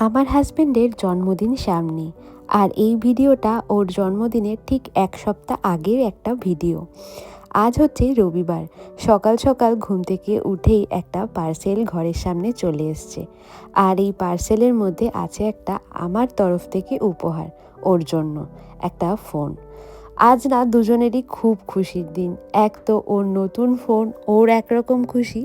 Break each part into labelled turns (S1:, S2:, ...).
S1: আমার হাজবেন্ডের জন্মদিন সামনে, আর এই ভিডিওটা ওর জন্মদিনের ঠিক এক সপ্তাহ আগের একটা ভিডিও। আজ হচ্ছে রবিবার, সকাল সকাল ঘুম থেকে উঠেই একটা পার্সেল ঘরের সামনে চলে এসছে। আর এই পার্সেলের মধ্যে আছে একটা আমার তরফ থেকে উপহার ওর জন্য, একটা ফোন। আজ না দুজনেরই খুব খুশির দিন। এক তো ওর নতুন ফোন, ওর একরকম খুশি,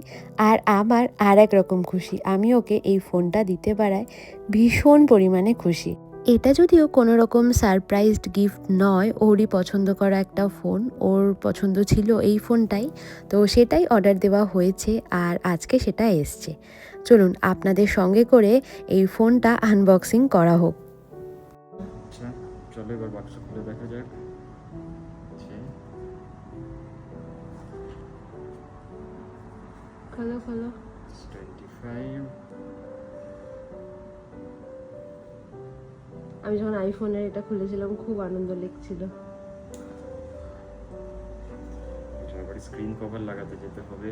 S1: আর আমার আর এক রকম খুশি। আমি ওকে এই ফোনটা দিতে পারায় ভীষণ পরিমাণে খুশি। এটা যদিও কোনো রকম সারপ্রাইজড গিফট নয়, ওরই পছন্দ করা একটা ফোন, ওর পছন্দ ছিল এই ফোনটাই, তো সেটাই অর্ডার দেওয়া হয়েছে আর আজকে সেটা এসছে। চলুন আপনাদের সঙ্গে করে এই ফোনটা আনবক্সিং করা হোক।
S2: আচ্ছা, চলো এবার বাক্স খুলে দেখা যাক।
S1: খোলো খোলো।
S2: 25।
S1: আমি যখন আইফোনের এটা খুলেছিলাম খুব আনন্দ লেগছিল।
S2: এবার স্ক্রিন কভার লাগাতে যেতে হবে।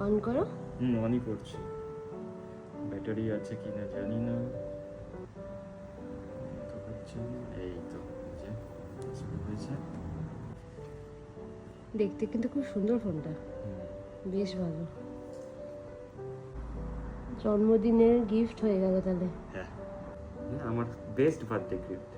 S1: অন করো।
S2: অনই করছি। ব্যাটারি আছে কিনা জানি না, তো হচ্ছে এই তো যে শুরু হয়েছে।
S1: দেখতে কিন্তু খুব সুন্দর ফোনটা, বেশ ভালো। জন্মদিনের গিফট হয়ে গেল তাহলে।
S2: হ্যাঁ, আমার বেস্ট বার্থডে গিফট।